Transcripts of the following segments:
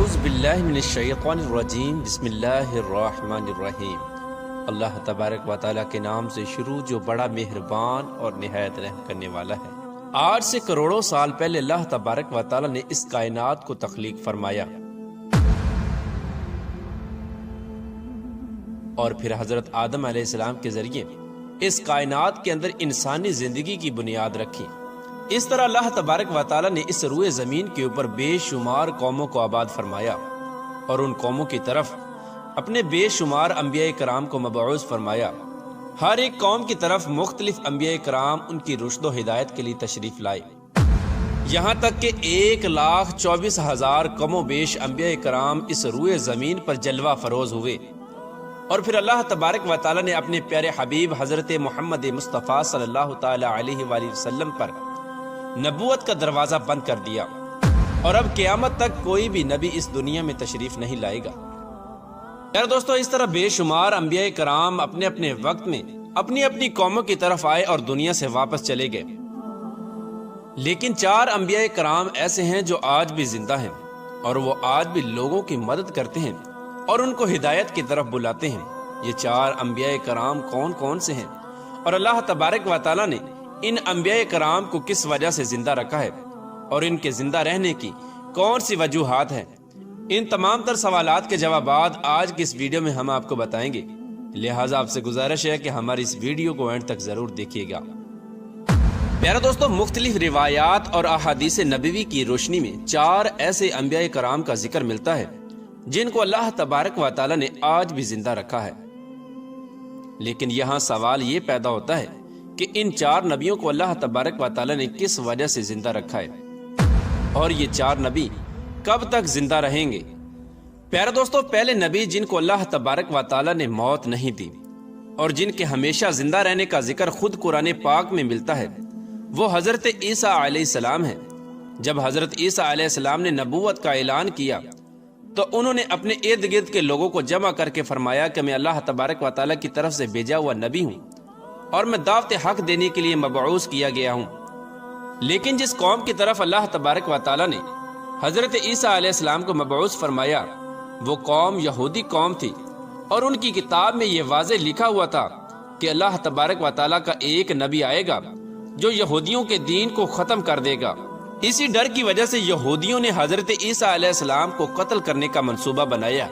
اعوذ باللہ من الشیطان الرجیم بسم اللہ الرحمن الرحیم۔ اللہ تبارک و تعالیٰ کے نام سے شروع جو بڑا مہربان اور نہایت رحم کرنے والا ہے۔ آج سے کروڑوں سال پہلے اللہ تبارک و تعالیٰ نے اس کائنات کو تخلیق فرمایا اور پھر حضرت آدم علیہ السلام کے ذریعے اس کائنات کے اندر انسانی زندگی کی بنیاد رکھی۔ اس طرح اللہ تبارک و تعالیٰ نے اس روئے زمین کے اوپر بے شمار قوموں کو آباد فرمایا اور ان قوموں کی طرف اپنے بے شمار انبیاء کرام کو مبعوث فرمایا۔ ہر ایک قوم کی طرف مختلف انبیاء کرام ان کی رشد و ہدایت کے لیے تشریف لائے، یہاں تک کہ 1,24,000 کم و بیش انبیاء کرام اس روئے زمین پر جلوہ فروز ہوئے۔ اور پھر اللہ تبارک و تعالیٰ نے اپنے پیارے حبیب حضرت محمد مصطفیٰ صلی اللہ تعالی علیہ وآلہ وسلم پر نبوت کا دروازہ بند کر دیا، اور اب قیامت تک کوئی بھی نبی اس دنیا میں تشریف نہیں لائے گا۔ یار دوستو، اس طرح بے شمار انبیاء کرام اپنے اپنے وقت میں اپنی اپنی قوموں کی طرف آئے اور دنیا سے واپس چلے گئے، لیکن 4 انبیاء کرام ایسے ہیں جو آج بھی زندہ ہیں اور وہ آج بھی لوگوں کی مدد کرتے ہیں اور ان کو ہدایت کی طرف بلاتے ہیں۔ یہ 4 انبیاء کرام کون کون سے ہیں اور اللہ تبارک و تعالیٰ نے ان انبیاء کرام کو کس وجہ سے زندہ رکھا ہے اور ان کے زندہ رہنے کی کون سی وجوہات ہیں، ان تمام تر سوالات کے جوابات آج کی اس ویڈیو میں ہم آپ کو بتائیں گے، لہٰذا آپ سے گزارش ہے کہ ہماری اس ویڈیو کو اینڈ تک ضرور دیکھیے گا۔ پیارے دوستو، مختلف روایات اور احادیث نبوی کی روشنی میں 4 ایسے انبیاء کرام کا ذکر ملتا ہے جن کو اللہ تبارک و تعالیٰ نے آج بھی زندہ رکھا ہے، لیکن یہاں سوال یہ پیدا ہوتا ہے کہ ان 4 نبیوں کو اللہ تبارک و تعالیٰ نے کس وجہ سے زندہ رکھا ہے اور یہ 4 نبی کب تک زندہ رہیں گے۔ پیارے دوستو، پہلے نبی جن کو اللہ تبارک و تعالیٰ نے موت نہیں دی اور جن کے ہمیشہ زندہ رہنے کا ذکر خود قرآن پاک میں ملتا ہے، وہ حضرت عیسیٰ علیہ السلام ہیں۔ جب حضرت عیسیٰ علیہ السلام نے نبوت کا اعلان کیا تو انہوں نے اپنے ارد گرد کے لوگوں کو جمع کر کے فرمایا کہ میں اللہ تبارک و تعالیٰ کی طرف سے بھیجا ہوا نبی ہوں اور میں دعوت حق دینے کے لیے مبعوث کیا گیا ہوں۔ لیکن جس قوم کی طرف اللہ تبارک و تعالیٰ نے حضرت عیسیٰ علیہ السلام کو مبعوث فرمایا وہ قوم یہودی قوم تھی، اور ان کی کتاب میں یہ واضح لکھا ہوا تھا کہ اللہ تبارک و تعالیٰ کا ایک نبی آئے گا جو یہودیوں کے دین کو ختم کر دے گا۔ اسی ڈر کی وجہ سے یہودیوں نے حضرت عیسیٰ علیہ السلام کو قتل کرنے کا منصوبہ بنایا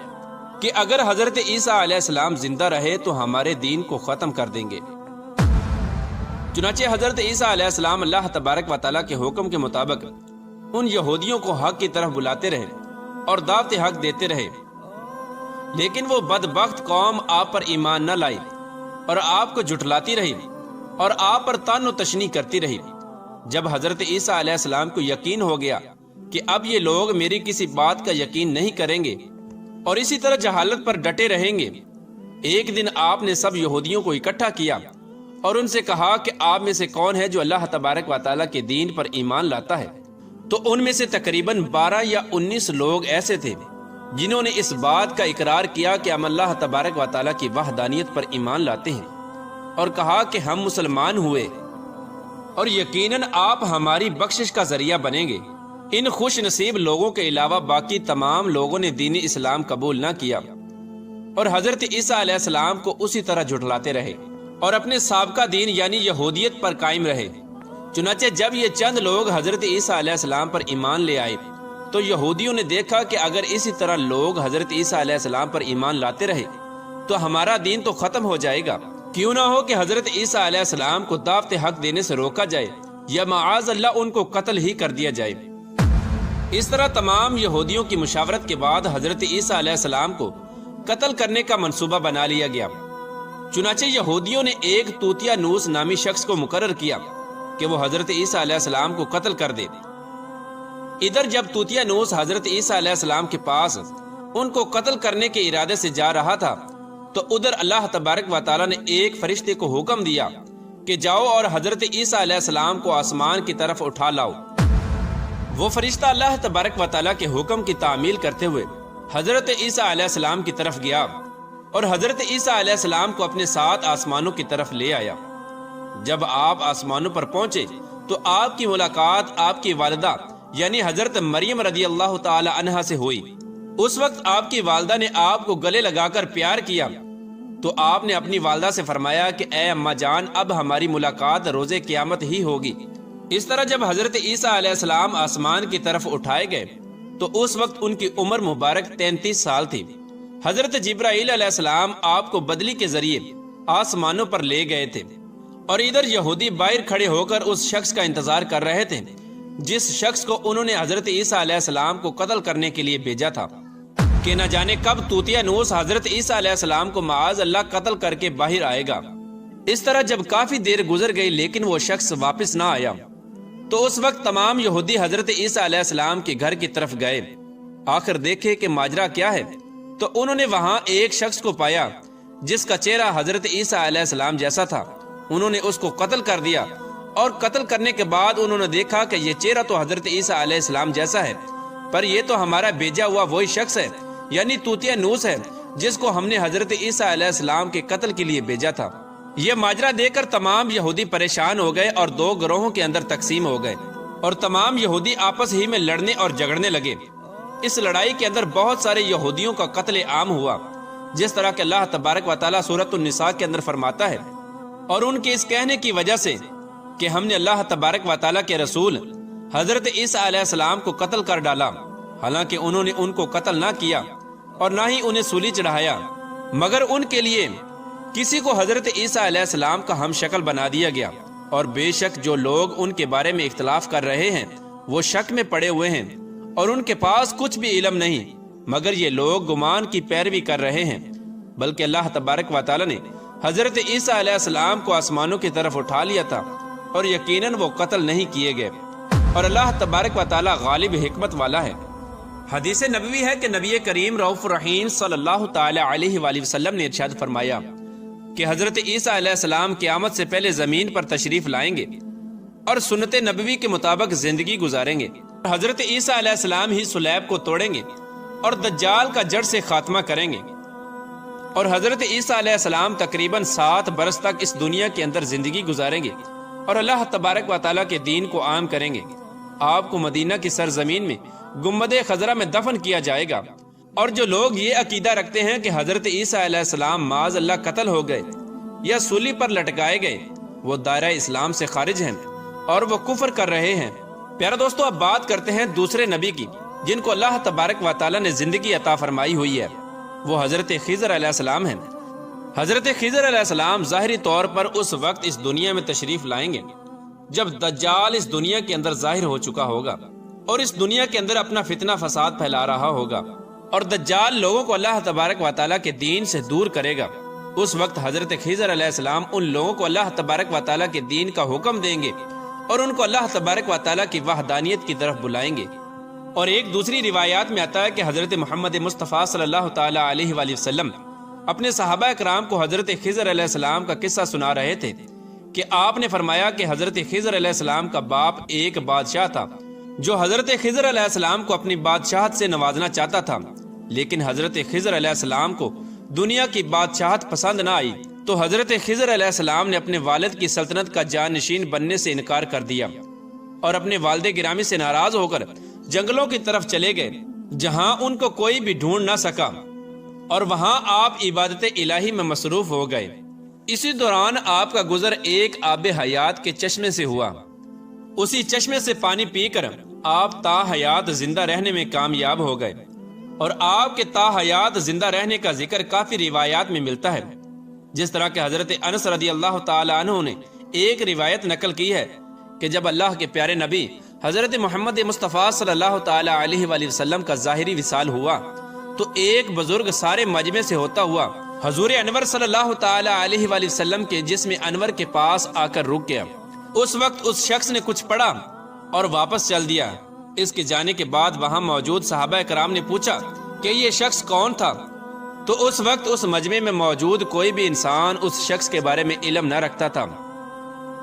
کہ اگر حضرت عیسیٰ علیہ السلام زندہ رہے تو ہمارے دین کو ختم کر دیں گے۔ چنانچہ حضرت عیسیٰ علیہ السلام اللہ تبارک و تعالیٰ کے حکم کے مطابق ان یہودیوں کو حق کی طرف بلاتے رہے اور دعوت حق دیتے رہے، لیکن وہ بدبخت قوم آپ پر ایمان نہ لائی اور آپ کو جھٹلاتی رہی اور آپ پر طعن و تشنیع کرتی رہی۔ جب حضرت عیسیٰ علیہ السلام کو یقین ہو گیا کہ اب یہ لوگ میری کسی بات کا یقین نہیں کریں گے اور اسی طرح جہالت پر ڈٹے رہیں گے، ایک دن آپ نے سب یہودیوں کو اکٹھا کیا اور ان سے کہا کہ آپ میں سے کون ہے جو اللہ تبارک و تعالیٰ کے دین پر ایمان لاتا ہے؟ تو ان میں سے تقریباً 12 یا 19 لوگ ایسے تھے جنہوں نے اس بات کا اقرار کیا کہ ہم اللہ تبارک و تعالیٰ کی وحدانیت پر ایمان لاتے ہیں، اور کہا کہ ہم مسلمان ہوئے اور یقیناً آپ ہماری بخشش کا ذریعہ بنیں گے۔ ان خوش نصیب لوگوں کے علاوہ باقی تمام لوگوں نے دین اسلام قبول نہ کیا اور حضرت عیسیٰ علیہ السلام کو اسی طرح جھٹلاتے رہے اور اپنے سابقہ دین یعنی یہودیت پر قائم رہے۔ چنانچہ جب یہ چند لوگ حضرت عیسیٰ علیہ السلام پر ایمان لے آئے تو یہودیوں نے دیکھا کہ اگر اسی طرح لوگ حضرت عیسیٰ علیہ السلام پر ایمان لاتے رہے تو ہمارا دین تو ختم ہو جائے گا، کیوں نہ ہو کہ حضرت عیسیٰ علیہ السلام کو دعوت حق دینے سے روکا جائے یا معاذ اللہ ان کو قتل ہی کر دیا جائے۔ اس طرح تمام یہودیوں کی مشاورت کے بعد حضرت عیسیٰ علیہ السلام کو قتل کرنے کا منصوبہ بنا لیا گیا۔ چنانچہ یہودیوں نے ایک توتیا نوس نامی شخص کو مقرر کیا کہ وہ حضرت عیسیٰ علیہ السلام کو قتل کر دے۔ ادھر جب توتیا نوس حضرت عیسیٰ علیہ السلام کے پاس ان کو قتل کرنے کے ارادے سے جا رہا تھا تو ادھر اللہ تبارک و تعالیٰ نے ایک فرشتے کو حکم دیا کہ جاؤ اور حضرت عیسیٰ علیہ السلام کو آسمان کی طرف اٹھا لاؤ۔ وہ فرشتہ اللہ تبارک و تعالیٰ کے حکم کی تعمیل کرتے ہوئے حضرت عیسیٰ علیہ السلام کی طرف گیا اور حضرت عیسیٰ علیہ السلام کو اپنے ساتھ آسمانوں کی طرف لے آیا۔ جب آپ آسمانوں پر پہنچے تو آپ کی ملاقات آپ کی والدہ یعنی حضرت مریم رضی اللہ تعالی عنہا سے ہوئی اس وقت آپ کی والدہ نے آپ کو گلے لگا کر پیار کیا تو آپ نے اپنی والدہ سے فرمایا کہ اے اماں جان، اب ہماری ملاقات روز قیامت ہی ہوگی۔ اس طرح جب حضرت عیسیٰ علیہ السلام آسمان کی طرف اٹھائے گئے تو اس وقت ان کی عمر مبارک 33 سال تھی۔ حضرت جبرائیل علیہ السلام آپ کو بدلی کے ذریعے آسمانوں پر لے گئے تھے، اور ادھر یہودی باہر کھڑے ہو کر اس شخص کا انتظار کر رہے تھے جس شخص کو انہوں نے حضرت عیسیٰ علیہ السلام کو قتل کرنے کے لیے بھیجا تھا کہ نہ جانے کب طوطیا نوس حضرت عیسیٰ علیہ السلام کو معاذ اللہ قتل کر کے باہر آئے گا۔ اس طرح جب کافی دیر گزر گئی لیکن وہ شخص واپس نہ آیا تو اس وقت تمام یہودی حضرت عیسیٰ علیہ السلام کے گھر کی طرف گئے، آخر دیکھے کہ ماجرا کیا ہے، تو انہوں نے وہاں ایک شخص کو پایا جس کا چہرہ حضرت عیسیٰ علیہ السلام جیسا تھا۔ انہوں نے اس کو قتل کر دیا، اور قتل کرنے کے بعد انہوں نے دیکھا کہ یہ چہرہ تو حضرت عیسیٰ علیہ السلام جیسا ہے، پر یہ تو ہمارا بھیجا ہوا وہی شخص ہے، یعنی طوطیا نوس ہے جس کو ہم نے حضرت عیسیٰ علیہ السلام کے قتل کے لیے بھیجا تھا۔ یہ ماجرا دیکھ کر تمام یہودی پریشان ہو گئے اور دو گروہوں کے اندر تقسیم ہو گئے، اور تمام یہودی آپس ہی میں لڑنے اور جھگڑنے لگے۔ اس لڑائی کے اندر بہت سارے یہودیوں کا قتل عام ہوا، جس طرح کہ اللہ تبارک و تعالیٰ سورۃ النساء کے اندر فرماتا ہے، اور ان کے اس کہنے کی وجہ سے کہ ہم نے اللہ تبارک و تعالیٰ کے رسول حضرت عیسیٰ علیہ السلام کو قتل کر ڈالا، حالانکہ انہوں نے ان کو قتل نہ کیا اور نہ ہی انہیں سولی چڑھایا، مگر ان کے لیے کسی کو حضرت عیسیٰ علیہ السلام کا ہم شکل بنا دیا گیا، اور بے شک جو لوگ ان کے بارے میں اختلاف کر رہے ہیں وہ شک میں پڑے ہوئے ہیں، اور ان کے پاس کچھ بھی علم نہیں، مگر یہ لوگ گمان کی پیروی کر رہے ہیں۔ بلکہ اللہ تبارک و تعالیٰ نے حضرت عیسیٰ علیہ السلام کو آسمانوں کی طرف اٹھا لیا تھا، اور یقیناً وہ قتل نہیں کیے گئے، اور اللہ تبارک و تعالیٰ غالب حکمت والا ہے۔ حدیث نبوی ہے کہ نبی کریم رؤوف الرحیم صلی اللہ تعالی علیہ وآلہ وسلم نے ارشاد فرمایا کہ حضرت عیسیٰ علیہ السلام قیامت سے پہلے زمین پر تشریف لائیں گے اور سنت نبوی کے مطابق زندگی گزاریں گے۔ حضرت عیسیٰ علیہ السلام ہی سلیب کو توڑیں گے اور دجال کا جڑ سے خاتمہ کریں گے، اور حضرت عیسیٰ علیہ السلام تقریباً 7 برس تک اس دنیا کے اندر زندگی گزاریں گے اور اللہ تبارک و تعالیٰ کے دین کو عام کریں گے۔ آپ کو مدینہ کی سرزمین میں گنبد خضرا میں دفن کیا جائے گا، اور جو لوگ یہ عقیدہ رکھتے ہیں کہ حضرت عیسیٰ علیہ السلام معاذ اللہ قتل ہو گئے یا سولی پر لٹکائے گئے، وہ دائرہ اسلام سے خارج ہیں اور وہ کفر کر رہے ہیں۔ پیارا دوستو، اب بات کرتے ہیں دوسرے نبی کی جن کو اللہ تبارک و تعالیٰ نے زندگی عطا فرمائی ہوئی ہے، وہ حضرت خضر علیہ السلام ہیں۔ حضرت خضر علیہ السلام ظاہری طور پر اس وقت اس دنیا میں تشریف لائیں گے جب دجال اس دنیا کے اندر ظاہر ہو چکا ہوگا اور اس دنیا کے اندر اپنا فتنہ فساد پھیلا رہا ہوگا، اور دجال لوگوں کو اللہ تبارک و تعالیٰ کے دین سے دور کرے گا۔ اس وقت حضرت خضر علیہ السلام ان لوگوں کو اللہ تبارک و تعالیٰ کے دین کا حکم دیں گے اور ان کو اللہ تبارک و تعالیٰ کی وحدانیت کی طرف بلائیں گے۔ اور ایک دوسری روایات میں آتا ہے کہ حضرت محمد مصطفیٰ صلی اللہ تعالیٰ علیہ وآلہ وسلم اپنے صحابہ اکرام کو حضرت خضر علیہ السلام کا قصہ سنا رہے تھے کہ آپ نے فرمایا کہ حضرت خضر علیہ السلام کا باپ ایک بادشاہ تھا جو حضرت خضر علیہ السلام کو اپنی بادشاہت سے نوازنا چاہتا تھا، لیکن حضرت خضر علیہ السلام کو دنیا کی بادشاہت پسند نہ آئی، تو حضرت خضر علیہ السلام نے اپنے والد کی سلطنت کا جانشین بننے سے انکار کر دیا اور اپنے والد گرامی سے ناراض ہو کر جنگلوں کی طرف چلے گئے جہاں ان کو کوئی بھی ڈھونڈ نہ سکا، اور وہاں آپ عبادت الہی میں مصروف ہو گئے۔ اسی دوران آپ کا گزر ایک آب حیات کے چشمے سے ہوا۔ اسی چشمے سے پانی پی کر آپ تا حیات زندہ رہنے میں کامیاب ہو گئے، اور آپ کے تا حیات زندہ رہنے کا ذکر کافی روایات میں ملتا ہے، جس طرح کہ حضرت انس رضی اللہ تعالی عنہ نے ایک روایت نقل کی ہے کہ جب اللہ کے پیارے نبی حضرت محمد مصطفیٰ صلی اللہ تعالی علیہ وآلہ وسلم کا ظاہری وصال ہوا تو ایک بزرگ سارے مجمع سے ہوتا ہوا حضور انور صلی اللہ تعالی علیہ وآلہ وسلم کے جسم انور کے پاس آ کر رک گیا۔ اس وقت اس شخص نے کچھ پڑھا اور واپس چل دیا۔ اس کے جانے کے بعد وہاں موجود صحابہ کرام نے پوچھا کہ یہ شخص کون تھا، تو اس وقت اس مجمع میں موجود کوئی بھی انسان اس شخص کے بارے میں علم نہ رکھتا تھا۔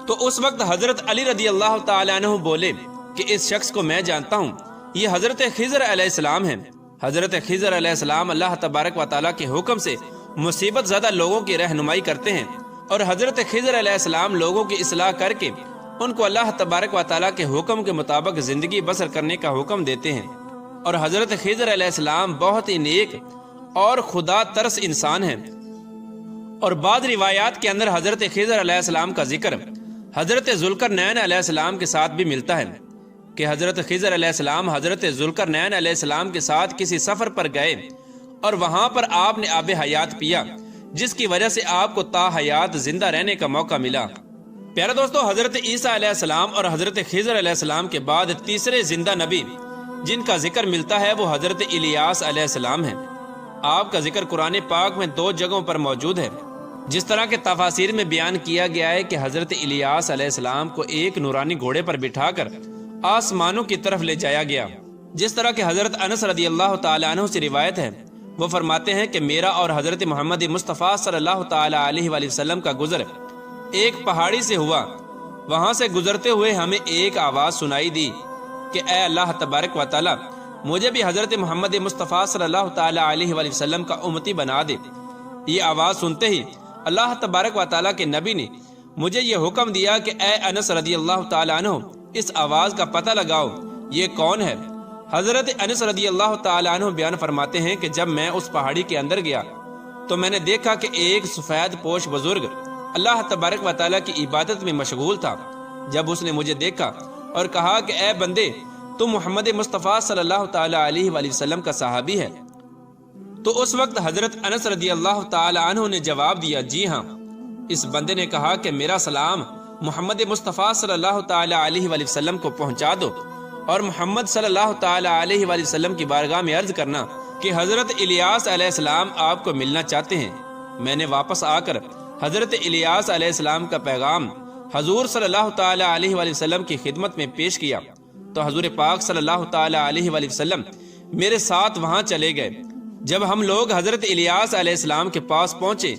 تو اس وقت حضرت علی رضی اللہ تعالی عنہ بولے کہ اس شخص کو میں جانتا ہوں، یہ حضرت خضر علیہ السلام ہیں۔ حضرت خضر علیہ السلام اللہ تبارک و تعالیٰ کے حکم سے مصیبت زدہ لوگوں کی رہنمائی کرتے ہیں، اور حضرت خضر علیہ السلام لوگوں کی اصلاح کر کے ان کو اللہ تبارک و تعالیٰ کے حکم کے مطابق زندگی بسر کرنے کا حکم دیتے ہیں۔ اور حضرت خضر علیہ السلام بہت ہی نیک اور خدا ترس انسان ہیں۔ اور بعض روایات کے اندر حضرت خضر علیہ السلام کا ذکر حضرت ذوالقرنین علیہ السلام کے ساتھ بھی ملتا ہے کہ حضرت خضر علیہ السلام حضرت ذوالقرنین علیہ السلام کے ساتھ کسی سفر پر گئے اور وہاں پر آپ نے آب حیات پیا، جس کی وجہ سے آپ کو تا حیات زندہ رہنے کا موقع ملا۔ پیارے دوستو، حضرت عیسیٰ علیہ السلام اور حضرت خضر علیہ السلام کے بعد تیسرے زندہ نبی جن کا ذکر ملتا ہے وہ حضرت الیاس علیہ السلام ہیں۔ آپ کا ذکر قرآن پاک میں 2 جگہوں پر موجود ہے۔ جس طرح کے تفاسیر میں بیان کیا گیا ہے کہ حضرت الیاس علیہ السلام کو ایک نورانی گھوڑے پر بٹھا کر آسمانوں کی طرف لے جایا گیا۔ جس طرح کہ حضرت انس رضی اللہ تعالی عنہ سے روایت ہے، وہ فرماتے ہیں کہ میرا اور حضرت محمد مصطفیٰ صلی اللہ تعالی علیہ وآلہ وسلم کا گزر ایک پہاڑی سے ہوا۔ وہاں سے گزرتے ہوئے ہمیں ایک آواز سنائی دی کہ اے اللہ تبارک و تعالی، مجھے بھی حضرت محمد مصطفیٰ صلی اللہ تعالی علیہ وآلہ وسلم کا امتی بنا دے۔ یہ آواز سنتے ہی اللہ تبارک و تعالیٰ کے نبی نے مجھے یہ حکم دیا کہ اے انس رضی اللہ تعالی عنہ، اس آواز کا پتہ لگاؤ، یہ کون ہے؟ حضرت انس رضی اللہ تعالی عنہ بیان فرماتے ہیں کہ جب میں اس پہاڑی کے اندر گیا تو میں نے دیکھا کہ ایک سفید پوش بزرگ اللہ تبارک و تعالیٰ کی عبادت میں مشغول تھا۔ جب اس نے مجھے دیکھا اور کہا کہ اے بندے، تم محمد مصطفیٰ صلی اللہ تعالی علیہ وآلہ وسلم کا صحابی ہے، تو اس وقت حضرت انس رضی اللہ تعالی عنہ نے جواب دیا، جی ہاں۔ اس بندے نے کہا کہ میرا سلام محمد مصطفیٰ صلی اللہ تعالی علیہ وآلہ وسلم کو پہنچا دو، اور محمد صلی اللہ تعالی علیہ وآلہ وسلم کی بارگاہ میں عرض کرنا کہ حضرت الیاس علیہ السلام آپ کو ملنا چاہتے ہیں۔ میں نے واپس آ کر حضرت الیاس علیہ السلام کا پیغام حضور صلی اللہ تعالی علیہ وآلہ وسلم کی خدمت میں پیش کیا تو حضور پاک صلی اللہ تعالی علیہ وآلہ وسلم میرے ساتھ وہاں چلے گئے۔ جب ہم لوگ حضرت الیاس علیہ السلام کے پاس پہنچے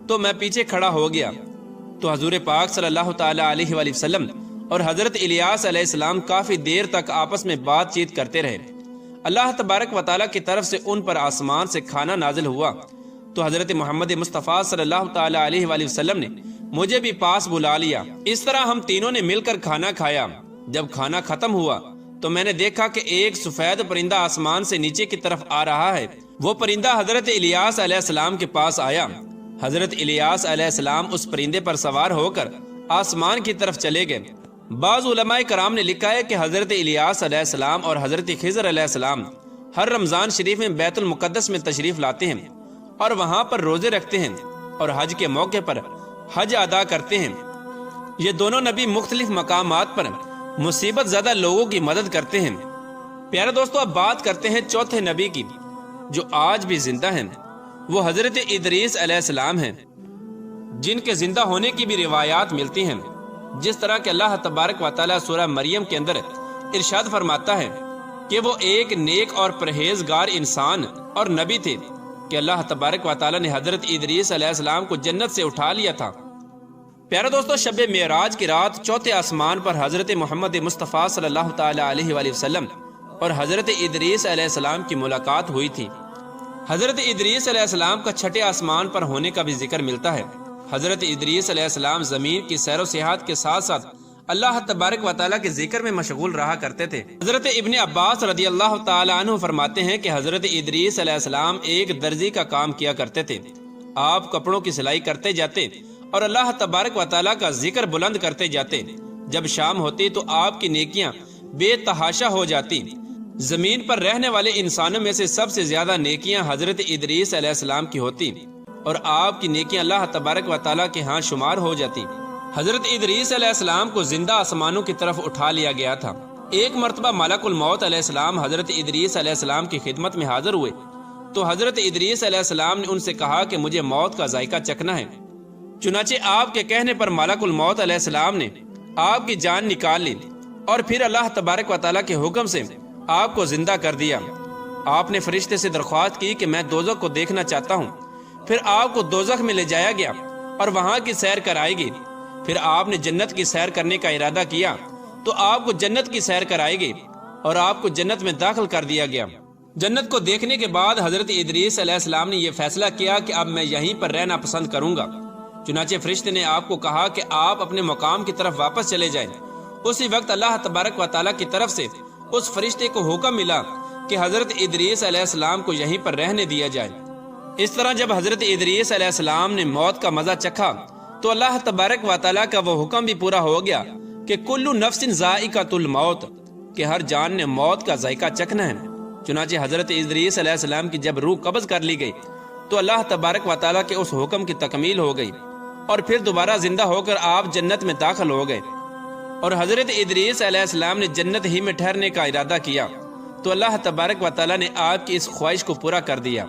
تو میں پیچھے کھڑا ہو گیا تو حضور پاک صلی اللہ تعالی علیہ وآلہ وسلم اور حضرت الیاس علیہ السلام کافی دیر تک آپس میں بات چیت کرتے رہے۔ اللہ تبارک و تعالیٰ کی طرف سے ان پر آسمان سے کھانا نازل ہوا تو حضرت محمد مصطفیٰ صلی اللہ تعالی علیہ وآلہ وسلم نے مجھے بھی پاس بلا لیا۔ اس طرح ہم تینوں نے مل کر کھانا کھایا۔ جب کھانا ختم ہوا تو میں نے دیکھا کہ ایک سفید پرندہ آسمان سے نیچے کی طرف آ رہا ہے۔ وہ پرندہ حضرت الیاس علیہ السلام کے پاس آیا۔ حضرت الیاس علیہ السلام اس پرندے پر سوار ہو کر آسمان کی طرف چلے گئے۔ بعض علماء کرام نے لکھا ہے کہ حضرت الیاس علیہ السلام اور حضرت خضر علیہ السلام ہر رمضان شریف میں بیت المقدس میں تشریف لاتے ہیں اور وہاں پر روزے رکھتے ہیں اور حج کے موقع پر حج ادا کرتے ہیں۔ یہ دونوں نبی مختلف مقامات پر مصیبت زدہ لوگوں کی مدد کرتے ہیں۔ پیارے دوستو، اب بات کرتے ہیں چوتھے نبی کی جو آج بھی زندہ ہیں۔ وہ حضرت ادریس علیہ السلام ہیں جن کے زندہ ہونے کی بھی روایات ملتی ہیں۔ جس طرح کہ اللہ تبارک و تعالیٰ سورہ مریم کے اندر ارشاد فرماتا ہے کہ وہ ایک نیک اور پرہیزگار انسان اور نبی تھے کہ اللہ تبارک و تعالیٰ نے حضرت ادریس علیہ السلام کو جنت سے اٹھا لیا تھا۔ پیارے دوستو، شب معراج کی رات چوتھے آسمان پر حضرت محمد مصطفیٰ صلی اللہ تعالی علیہ وآلہ وسلم اور حضرت ادریس علیہ السلام کی ملاقات ہوئی تھی۔ حضرت ادریس علیہ السلام کا چھٹے آسمان پر ہونے کا بھی ذکر ملتا ہے۔ حضرت ادریس علیہ السلام زمین کی سیر و سیاحت کے ساتھ ساتھ اللہ تبارک و تعالیٰ کے ذکر میں مشغول رہا کرتے تھے۔ حضرت ابن عباس رضی اللہ تعالی عنہ فرماتے ہیں کہ حضرت ادریس علیہ السلام ایک درزی کا کام کیا کرتے تھے۔ آپ کپڑوں کی سلائی کرتے جاتے اور اللہ تبارک و تعالیٰ کا ذکر بلند کرتے جاتے۔ جب شام ہوتی تو آپ کی نیکیاں بے تحاشا ہو جاتی۔ زمین پر رہنے والے انسانوں میں سے سب سے زیادہ نیکیاں حضرت ادریس علیہ السلام کی ہوتی اور آپ کی نیکیاں اللہ تبارک و تعالیٰ کے ہاں شمار ہو جاتی۔ حضرت ادریس علیہ السلام کو زندہ آسمانوں کی طرف اٹھا لیا گیا تھا۔ ایک مرتبہ ملک الموت علیہ السلام حضرت ادریس علیہ السلام کی خدمت میں حاضر ہوئے تو حضرت ادریس علیہ السلام نے ان سے کہا کہ مجھے موت کا ذائقہ چکھنا ہے۔ چنانچہ آپ کے کہنے پر ملک الموت علیہ السلام نے آپ کی جان نکال لی اور پھر اللہ تبارک و تعالیٰ کے حکم سے آپ کو زندہ کر دیا۔ آپ نے فرشتے سے درخواست کی کہ میں دوزخ کو دیکھنا چاہتا ہوں۔ پھر آپ کو دوزخ میں لے جایا گیا اور وہاں کی سیر کرائے گی۔ پھر آپ نے جنت کی سیر کرنے کا ارادہ کیا تو آپ کو جنت کی سیر کرائے گی اور آپ کو جنت میں داخل کر دیا گیا۔ جنت کو دیکھنے کے بعد حضرت ادریس علیہ السلام نے یہ فیصلہ کیا کہ اب میں یہیں پر رہنا پسند کروں گا۔ چنانچہ فرشتے نے آپ کو کہا کہ آپ اپنے مقام کی طرف واپس چلے جائیں۔ اسی وقت اللہ تبارک و تعالیٰ کی طرف سے اس فرشتے کو حکم ملا کہ حضرت ادریس علیہ السلام کو یہیں پر رہنے دیا جائے۔ اس طرح جب حضرت ادریس علیہ السلام نے موت کا مزہ چکھا تو اللہ تبارک و تعالیٰ کا وہ حکم بھی پورا ہو گیا کہ کل نفس ذائقۃ الموت، کہ ہر جان نے موت کا ذائقہ چکھنا ہے۔ چنانچہ حضرت ادریس علیہ السلام کی جب روح قبض کر لی گئی تو اللہ تبارک و تعالیٰ کے اس حکم کی تکمیل ہو گئی اور پھر دوبارہ زندہ ہو کر آپ جنت میں داخل ہو گئے۔ اور حضرت ادریس علیہ السلام نے جنت ہی میں ٹھہرنے کا ارادہ کیا تو اللہ تبارک و تعالیٰ نے آپ کی اس خواہش کو پورا کر دیا۔